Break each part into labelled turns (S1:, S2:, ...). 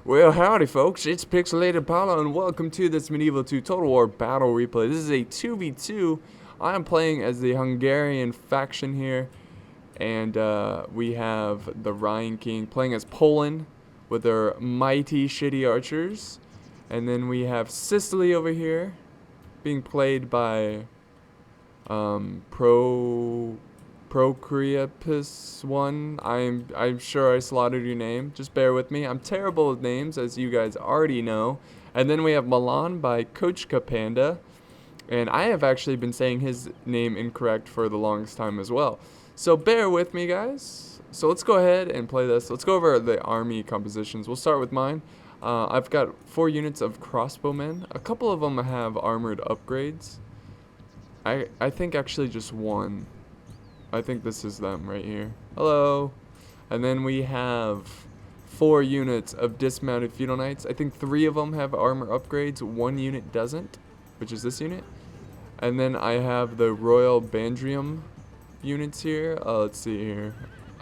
S1: Well, howdy folks, it's Pixelated Paolo and welcome to this Medieval 2 Total War Battle Replay. This is a 2v2. I am playing as the Hungarian faction here, and we have the Rhine King playing as Poland with their mighty shitty archers. And then we have Sicily over here being played by Procreapus 1. I'm sure I slaughtered your name. Just bear with me. I'm terrible with names, as you guys already know. And then we have Milan by Kochka Panda. And I have actually been saying his name incorrect for the longest time as well. So bear with me, guys. So let's go ahead and play this. Let's go over the army compositions. We'll start with mine. I've got 4 units of crossbowmen. A couple of them have armored upgrades. I think actually just one. I think this is them right here. Hello. And then we have 4 units of dismounted feudal knights. I think 3 of them have armor upgrades. 1 unit doesn't, which is this unit. And then I have the Royal Bandrium units here. Let's see here.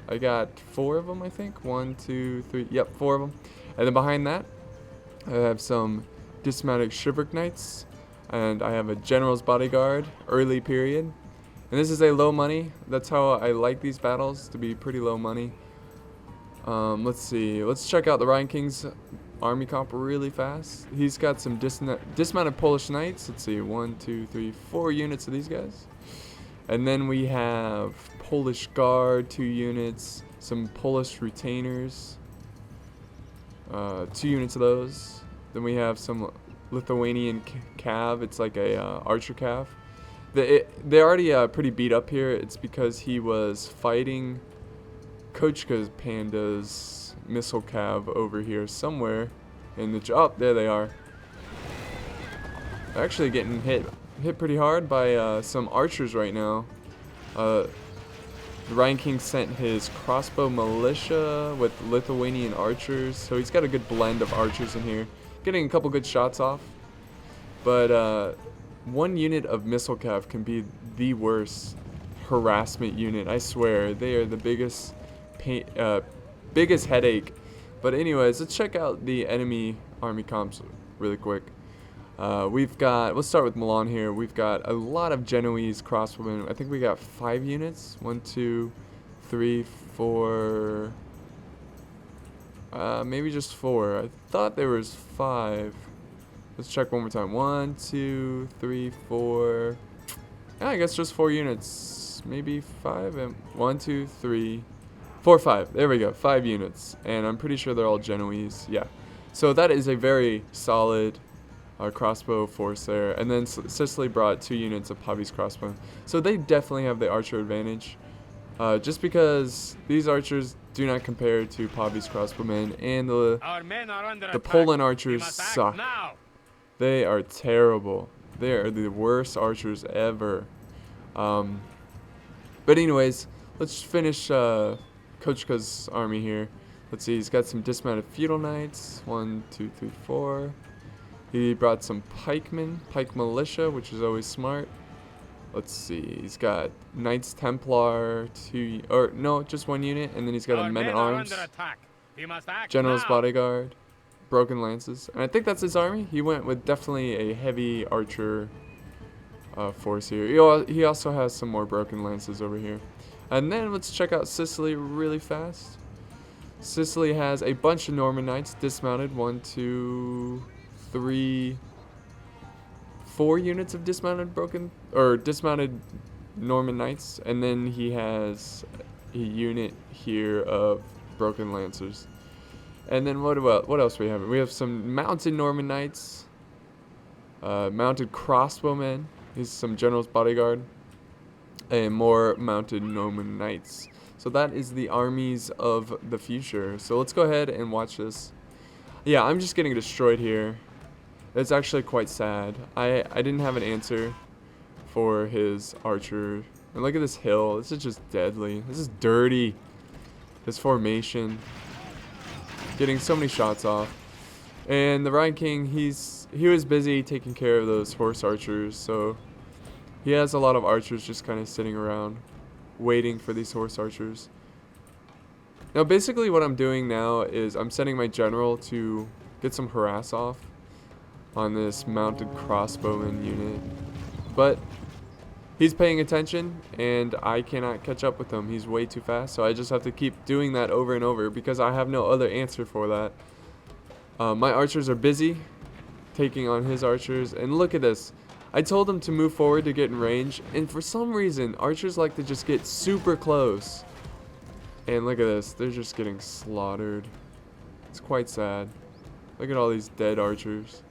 S1: I got 4 of them, I think. 1, 2, 3. Yep, 4 of them. And then behind that, I have some dismounted chivalric knights. And I have a general's bodyguard, early period. And this is a low money. That's how I like these battles, to be pretty low money. Let's see. Let's check out the Rhine King's army comp really fast. He's got some dismounted Polish knights. Let's see. 1, 2, 3, 4 units of these guys. And then we have Polish guard, 2 units. Some Polish retainers. 2 units of those. Then we have some Lithuanian cav. It's like a archer cav. They're already pretty beat up here. It's because he was fighting Kochka Panda's missile cav over here somewhere in the there they are. They're actually getting hit pretty hard by some archers right now. The Rhine King sent his crossbow militia with Lithuanian archers, so he's got a good blend of archers in here, getting a couple good shots off. But 1 unit of missile cav can be the worst harassment unit. I swear, they are the biggest headache. But anyways, let's check out the enemy army comps really quick. Let's start with Milan here. We've got a lot of Genoese crossbowmen. I think we got 5 units. 1, 2, 3, 4. Maybe just 4. I thought there was 5. Let's check one more time. 1, 2, 3, 4. Yeah, I guess just 4 units. Maybe 5. And 1, 2, 3, 4, 5. There we go. 5 units. And I'm pretty sure they're all Genoese. Yeah. So that is a very solid crossbow force there. And then Sicily brought 2 units of Pavi's crossbow. So they definitely have the archer advantage. Just because these archers do not compare to Pavi's crossbowmen. And the Poland archers suck. Now. They are terrible. They are the worst archers ever. But anyways, let's finish Kochka's army here. Let's see, he's got some dismounted feudal knights. 1, 2, 3, 4. He brought some pike militia, which is always smart. Let's see, he's got Knights Templar, just 1 unit, and then he's got a men-at-arms, General's bodyguard, broken lances, and I think that's his army. He went with definitely a heavy archer force here. He also has some more broken lances over here. And then let's check out Sicily really fast. Sicily has a bunch of Norman knights dismounted. 1, 2, 3, 4 units of dismounted Norman knights, and then he has a unit here of broken lancers. And then what else we have? We have some mounted Norman knights, mounted crossbowmen. Here's some general's bodyguard, and more mounted Norman knights. So that is the armies of the future. So let's go ahead and watch this. Yeah, I'm just getting destroyed here. It's actually quite sad. I didn't have an answer for his archer. And look at this hill. This is just deadly. This is dirty. His formation. Getting so many shots off. And the Rhine King, he was busy taking care of those horse archers, so he has a lot of archers just kind of sitting around waiting for these horse archers. Now basically what I'm doing now is I'm sending my general to get some harass off on this mounted crossbowman unit. But he's paying attention and I cannot catch up with him. He's way too fast, so I just have to keep doing that over and over because I have no other answer for that. My archers are busy taking on his archers, and look at this. I told him to move forward to get in range, and for some reason archers like to just get super close. And look at this, they're just getting slaughtered. It's quite sad. Look at all these dead archers.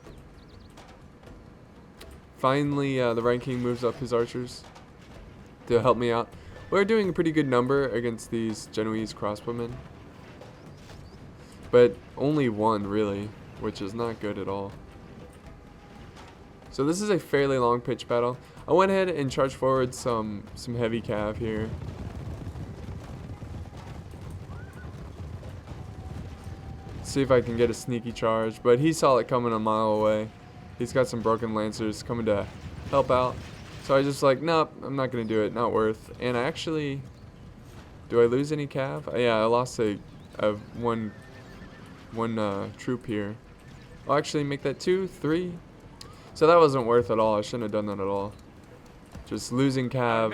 S1: Finally, the Rhine King moves up his archers to help me out. We're doing a pretty good number against these Genoese crossbowmen, but only one really, which is not good at all. So this is a fairly long pitch battle. I went ahead and charged forward some heavy cav here. See if I can get a sneaky charge, but he saw it coming a mile away. He's got some broken lancers coming to help out. So I just like, nope, I'm not going to do it. Not worth. And I actually, do I lose any cav? Yeah, I lost one troop here. I'll actually make that 2, 3. So that wasn't worth at all. I shouldn't have done that at all. Just losing cav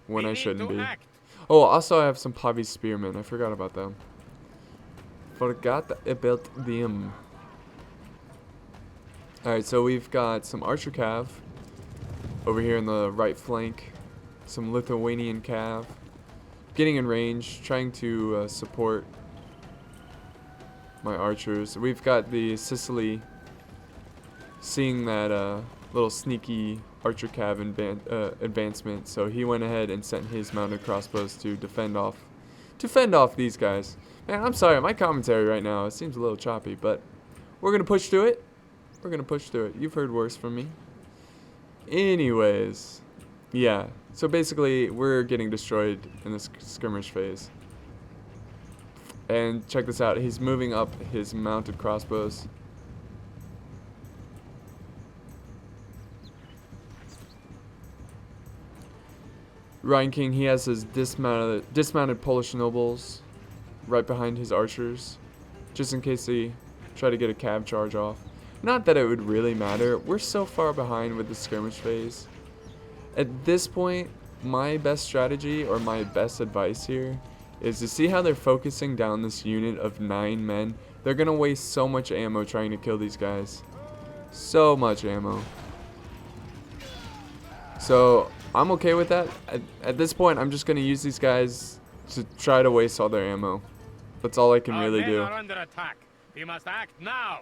S1: when I shouldn't be. Oh, also I have some Pavi spearmen. I forgot about them. Forgot about them. Alright, so we've got some archer cav over here in the right flank. Some Lithuanian cav. Getting in range, trying to support my archers. We've got the Sicily seeing that little sneaky archer cav advancement, so he went ahead and sent his mounted crossbows to fend off these guys. Man, I'm sorry, my commentary right now, it seems a little choppy, but we're gonna push through it. We're gonna push through it. You've heard worse from me. Anyways, yeah, so basically we're getting destroyed in this skirmish phase. And check this out, he's moving up his mounted crossbows. Rhine King, he has his dismounted Polish nobles right behind his archers, just in case they try to get a cav charge off. Not that it would really matter. We're so far behind with the skirmish phase. At this point, my best strategy or my best advice here is to see how they're focusing down this unit of 9 men. They're gonna waste so much ammo trying to kill these guys. So much ammo. So I'm okay with that. At this point, I'm just gonna use these guys to try to waste all their ammo. That's all I can really do.
S2: Are under attack. We must act now.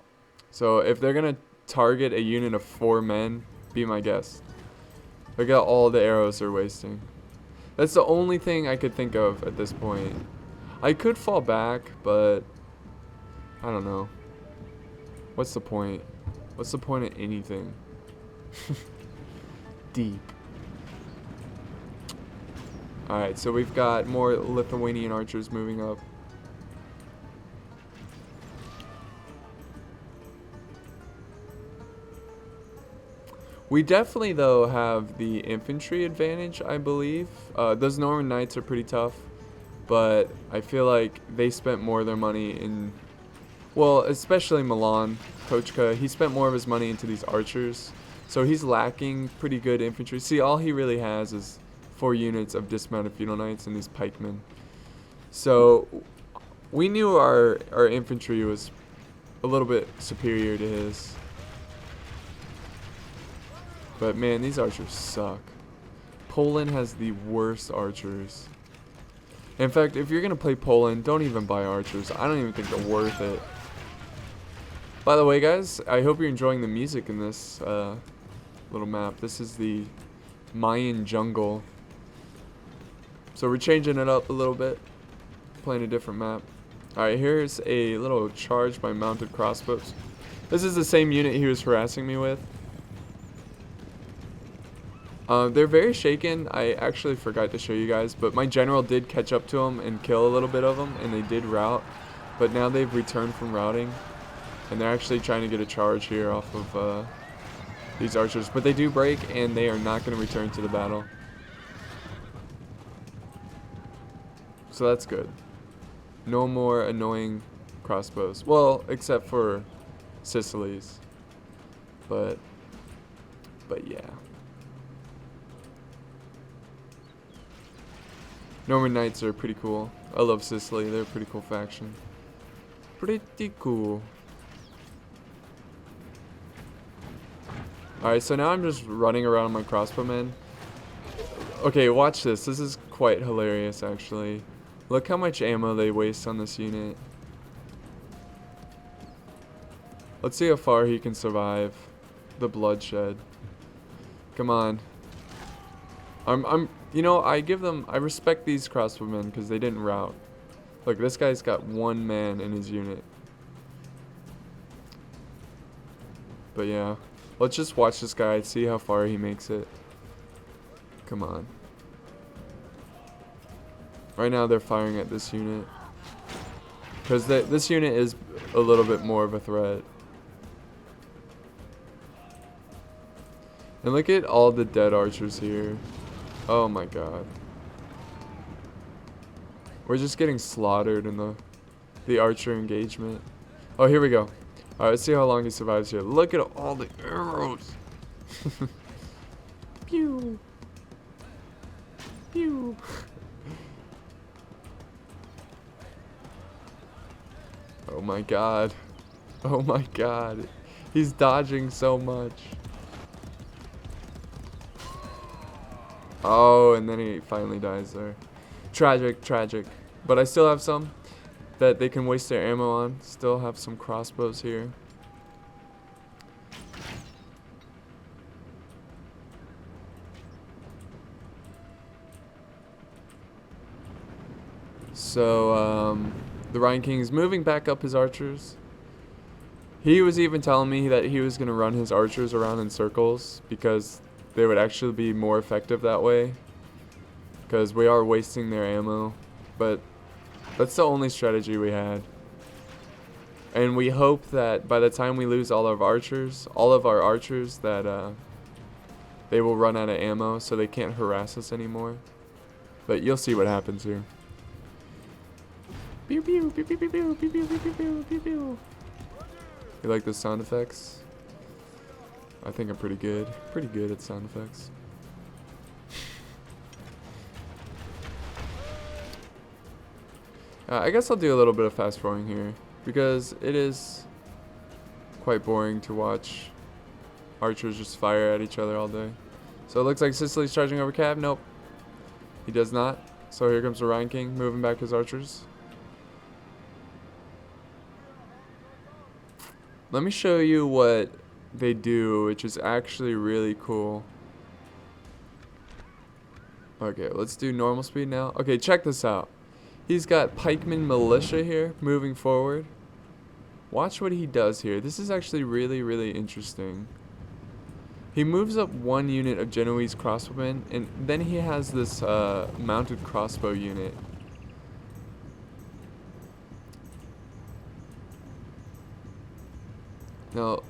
S1: So if they're gonna target a unit of 4 men, be my guest. Look at all the arrows they're wasting. That's the only thing I could think of at this point. I could fall back, but I don't know. What's the point? What's the point of anything? Deep. Alright, so we've got more Lithuanian archers moving up. We definitely, though, have the infantry advantage, I believe. Those Norman Knights are pretty tough, but I feel like they spent more of their money in, well, especially Milan, Kochka, he spent more of his money into these archers, so he's lacking pretty good infantry. See, all he really has is 4 units of dismounted feudal knights and these pikemen. So we knew our infantry was a little bit superior to his. But man, these archers suck. Poland has the worst archers. In fact, if you're going to play Poland, don't even buy archers. I don't even think they're worth it. By the way, guys, I hope you're enjoying the music in this little map. This is the Mayan jungle. So we're changing it up a little bit. Playing a different map. Alright, here's a little charge by mounted crossbows. This is the same unit he was harassing me with. They're very shaken. I actually forgot to show you guys, but my general did catch up to them and kill a little bit of them, and they did rout. But now they've returned from routing, and they're actually trying to get a charge here off of these archers. But they do break, and they are not going to return to the battle. So that's good. No more annoying crossbows. Well, except for Sicily's. But yeah. Norman Knights are pretty cool. I love Sicily. They're a pretty cool faction. Pretty cool. Alright, so now I'm just running around my crossbowmen. Okay, watch this. This is quite hilarious, actually. Look how much ammo they waste on this unit. Let's see how far he can survive the bloodshed. Come on. You know, I respect these crossbowmen because they didn't rout. Look, this guy's got 1 man in his unit. But yeah, let's just watch this guy, see how far he makes it. Come on. Right now they're firing at this unit. Because this unit is a little bit more of a threat. And look at all the dead archers here. Oh my god. We're just getting slaughtered in the archer engagement. Oh, here we go. Alright, let's see how long he survives here. Look at all the arrows. Pew. Pew. Oh my god. Oh my god. He's dodging so much. Oh, and then he finally dies there. Tragic, tragic. But I still have some that they can waste their ammo on. Still have some crossbows here. So, the Rhine King is moving back up his archers. He was even telling me that he was going to run his archers around in circles because they would actually be more effective that way. Because we are wasting their ammo. But that's the only strategy we had. And we hope that by the time we lose all of our archers, that they will run out of ammo so they can't harass us anymore. But you'll see what happens here. Pew pew pew pew pew pew pew pew pew pew pew pew. You like the sound effects? I think I'm pretty good. Pretty good at sound effects. I guess I'll do a little bit of fast forwarding here because it is quite boring to watch archers just fire at each other all day. So it looks like Sicily's charging over Cav. Nope, he does not. So here comes the Rhine King moving back his archers. Let me show you what they do, which is actually really cool. Okay, let's do normal speed now. Okay, check this out. He's got pikeman militia here moving forward. Watch what he does here. This is actually really, really interesting. He moves up 1 unit of Genoese crossbowmen, and then he has this mounted crossbow unit. Now,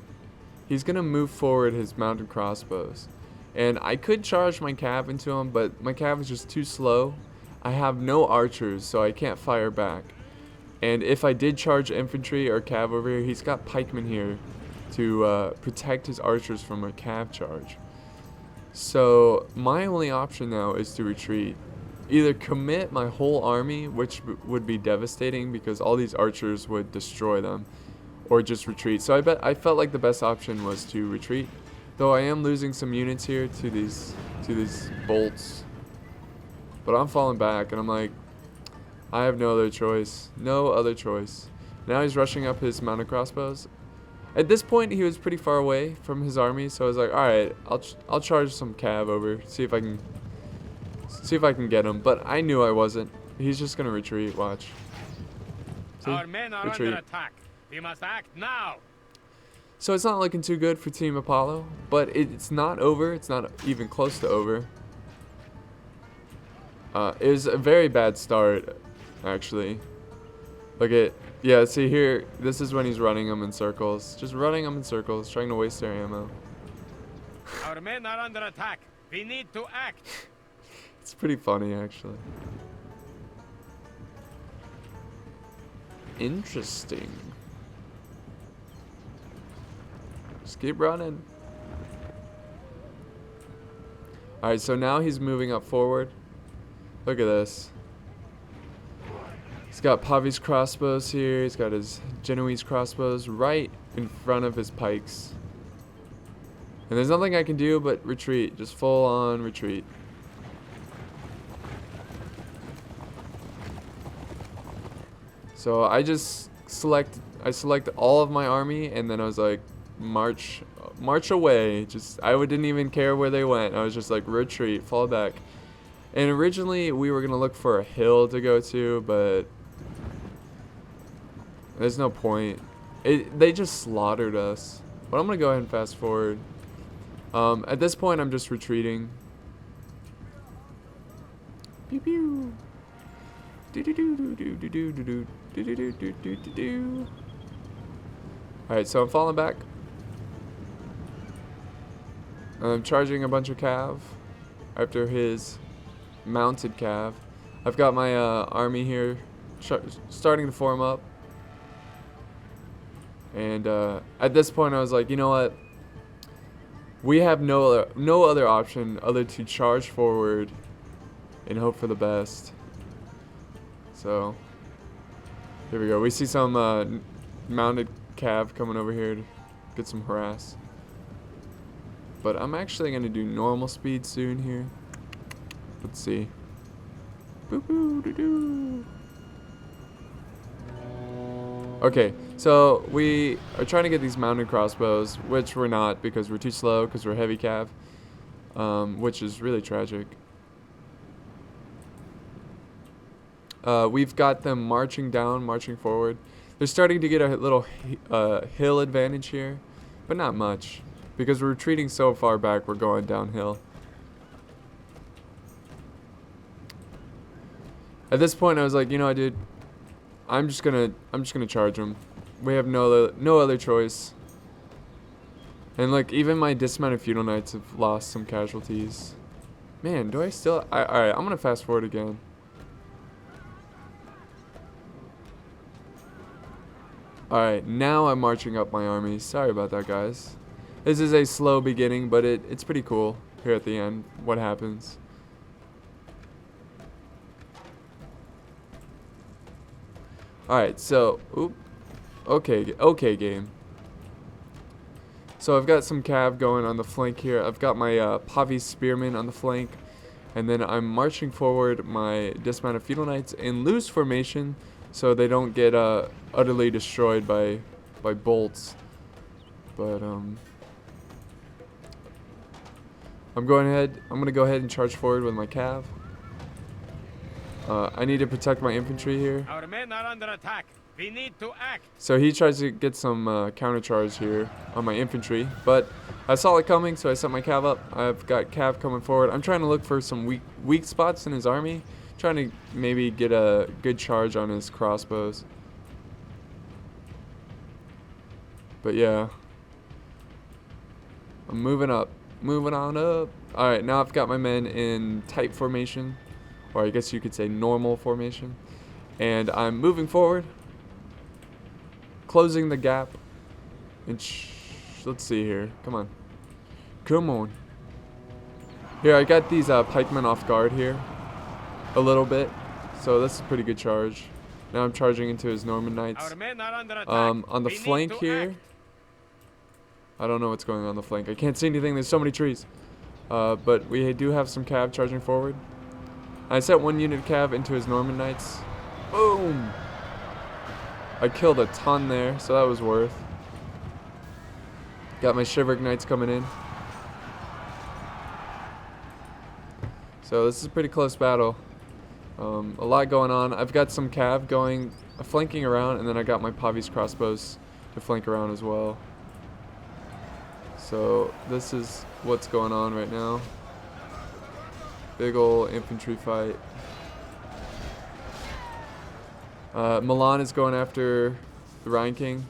S1: he's going to move forward his mounted crossbows. And I could charge my cav into him, but my cav is just too slow. I have no archers, so I can't fire back. And if I did charge infantry or cav over here, he's got pikemen here to protect his archers from a cav charge. So my only option now is to retreat. Either commit my whole army, which would be devastating because all these archers would destroy them, or just retreat. So I felt like the best option was to retreat. Though I am losing some units here to these bolts. But I'm falling back, and I'm like, I have no other choice. No other choice. Now he's rushing up his mounted crossbows. At this point, he was pretty far away from his army, so I was like, all right, I'll charge some cav over, see if I can get him. But I knew I wasn't. He's just gonna retreat. Watch. See?
S2: Our men are
S1: Retreat.
S2: under attack. We must act now.
S1: So it's not looking too good for Team Apollo, but it's not over. It's not even close to over. It was a very bad start, actually. Look at, yeah, see here, this is when he's running them in circles. Just running them in circles, trying to waste their ammo.
S2: Our men are under attack. We need to act.
S1: It's pretty funny, actually. Interesting. Just keep running. Alright, so now he's moving up forward. Look at this. He's got Pavi's crossbows here. He's got his Genoese crossbows right in front of his pikes. And there's nothing I can do but retreat. Just full on retreat. So I just select all of my army, and then I was like, march away. I didn't even care where they went. I was just like, retreat, fall back. And originally we were gonna look for a hill to go to, but there's no point. They just slaughtered us. But I'm gonna go ahead and fast forward. At this point, I'm just retreating. Pew pew. Do do do do do do do do do do do do do do do. All right, so I'm falling back. I'm charging a bunch of cav after his mounted cav. I've got my army here starting to form up. And at this point, I was like, you know what? We have no other option other to charge forward and hope for the best. So here we go. We see some mounted cav coming over here to get some harass. But I'm actually going to do normal speed soon here. Let's see. Boo boo doo doo. Okay, so we are trying to get these mounted crossbows, which we're not because we're too slow because we're heavy cav, which is really tragic. We've got them marching down, marching forward. They're starting to get a little hill advantage here, but not much. Because we're retreating so far back, we're going downhill. At this point, I was like, you know what, dude? I'm just gonna charge them. We have no other choice. And like, even my dismounted feudal knights have lost some casualties. Man, do I still? All right, I'm gonna fast forward again. All right, now I'm marching up my army. Sorry about that, guys. This is a slow beginning, but it's pretty cool here at the end, what happens. Alright, so, okay game. So I've got some cav going on the flank here. I've got my Pavi spearmen on the flank. And then I'm marching forward my dismounted feudal knights in loose formation so they don't get utterly destroyed by bolts. But, I'm gonna go ahead and charge forward with my cav. I need to protect my infantry here.
S2: Our men are under attack. We need to act.
S1: So he tries to get some counter charge here on my infantry, but I saw it coming, so I set my cav up. I've got cav coming forward. I'm trying to look for some weak spots in his army, trying to maybe get a good charge on his crossbows. But yeah, I'm moving on up. Alright, now I've got my men in tight formation, or I guess you could say normal formation. And I'm moving forward, closing the gap. And let's see here. Come on. Come on. Here, I got these pikemen off guard here a little bit. So this is a pretty good charge. Now I'm charging into his Norman Knights.
S2: Our men are under attack.
S1: On the flank here, I don't know what's going on the flank. I can't see anything. There's so many trees. But we do have some cav charging forward. I set one unit cav into his Norman Knights. Boom! I killed a ton there, so that was worth. Got my Shiveric Knights coming in. So this is a pretty close battle. A lot going on. I've got some cav flanking around, and then I got my Pavi's crossbows to flank around as well. So this is what's going on right now. Big ol' infantry fight. Milan is going after the Rhine King.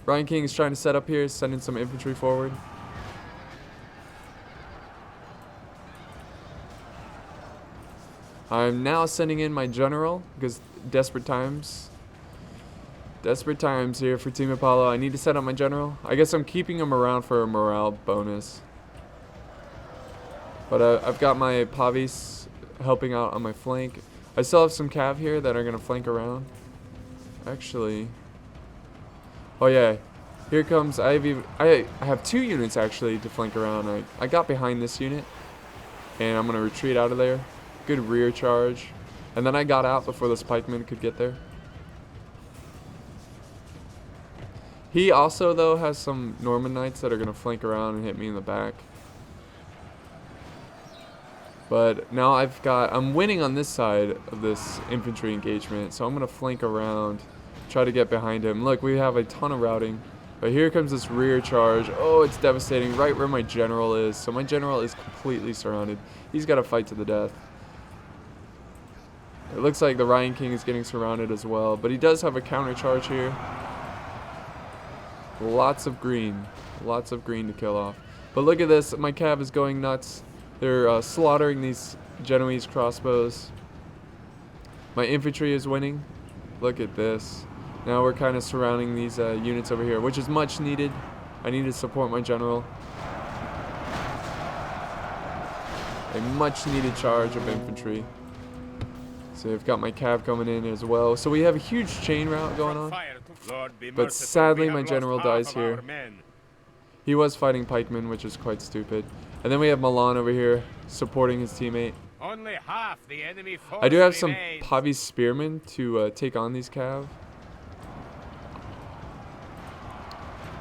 S1: Rhine King is trying to set up here, sending some infantry forward. I'm now sending in my general because desperate times. Desperate times here for Team Apollo. I need to set up my general. I guess I'm keeping him around for a morale bonus. But I've got my Pavis helping out on my flank. I still have some cav here that are going to flank around. Actually. Oh yeah. Here comes, I have 2 units actually to flank around. I got behind this unit. And I'm going to retreat out of there. Good rear charge. And then I got out before this pikeman could get there. He also, though, has some Norman Knights that are going to flank around and hit me in the back. But now I'm winning on this side of this infantry engagement, so I'm going to flank around, try to get behind him. Look, we have a ton of routing, but here comes this rear charge. Oh, it's devastating, right where my general is. So my general is completely surrounded. He's got to fight to the death. It looks like the Ryan King is getting surrounded as well, but he does have a counter charge here. Lots of green to kill off. But look at this, my cav is going nuts. They're slaughtering these Genoese crossbows. My infantry is winning. Look at this. Now we're kind of surrounding these units over here, which is much needed. I need to support my general. A much needed charge of infantry. So I've got my cav coming in as well. So we have a huge chain route going on. But sadly my general dies here. He was fighting pikemen, which is quite stupid. And then we have Milan over here supporting his teammate.
S2: Only half the enemy force
S1: I do have some
S2: remains.
S1: Pavi spearmen to take on these cav.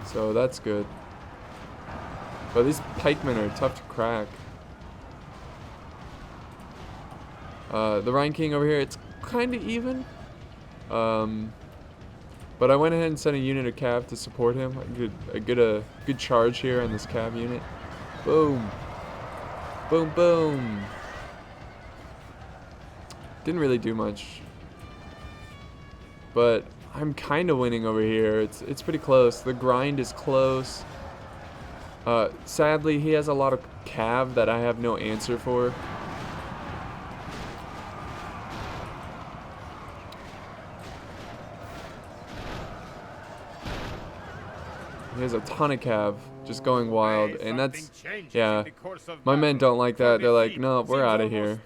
S1: So that's good. But these pikemen are tough to crack. The Rhine King over here, it's kind of even. But I went ahead and sent a unit of cav to support him. A good charge here on this cav unit. Boom. Boom, boom. Didn't really do much. But I'm kind of winning over here. It's pretty close. The grind is close. Sadly, he has a lot of cav that I have no answer for. He has a ton of cav just going wild, and that's, yeah, my men don't like that. They're like, no, we're out of here.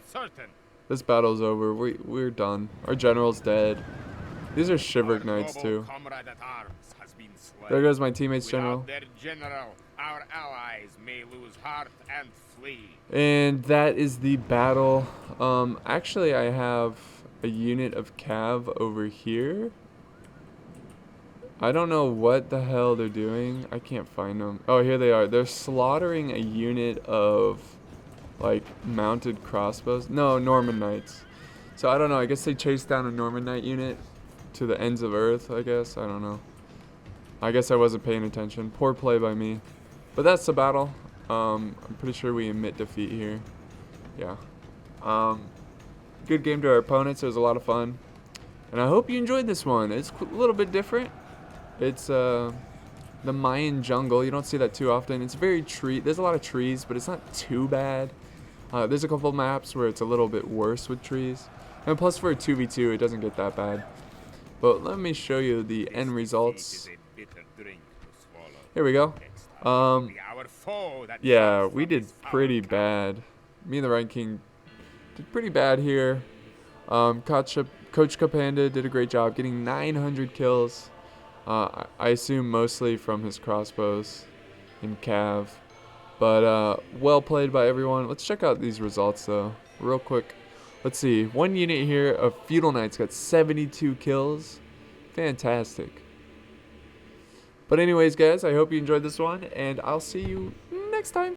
S1: This battle's over. We're done. Our general's dead. These are Shiverick Knights too. There goes my teammate's general.
S2: Our allies may lose heart and flee.
S1: And that is the battle. Actually, I have a unit of cav over here. I don't know what the hell they're doing. I can't find them. Oh, here they are. They're slaughtering a unit of, like, mounted crossbows. No, Norman Knights. So, I don't know. I guess they chased down a Norman Knight unit to the ends of Earth, I guess. I don't know. I guess I wasn't paying attention. Poor play by me. But that's the battle. I'm pretty sure we admit defeat here. Yeah. Good game to our opponents. It was a lot of fun. And I hope you enjoyed this one. It's a little bit different. It's the Mayan jungle. You don't see that too often. It's very there's a lot of trees, but it's not too bad. There's a couple maps where it's a little bit worse with trees. And plus for a 2v2, it doesn't get that bad. But let me show you the end results. Here we go. Yeah, we did pretty bad. Me and the Rhine King did pretty bad here. Coach Capanda did a great job getting 900 kills. I assume mostly from his crossbows and cav. But well played by everyone. Let's check out these results though, real quick. Let's see. One unit here of Feudal Knights got 72 kills. Fantastic. But anyways, guys, I hope you enjoyed this one, and I'll see you next time.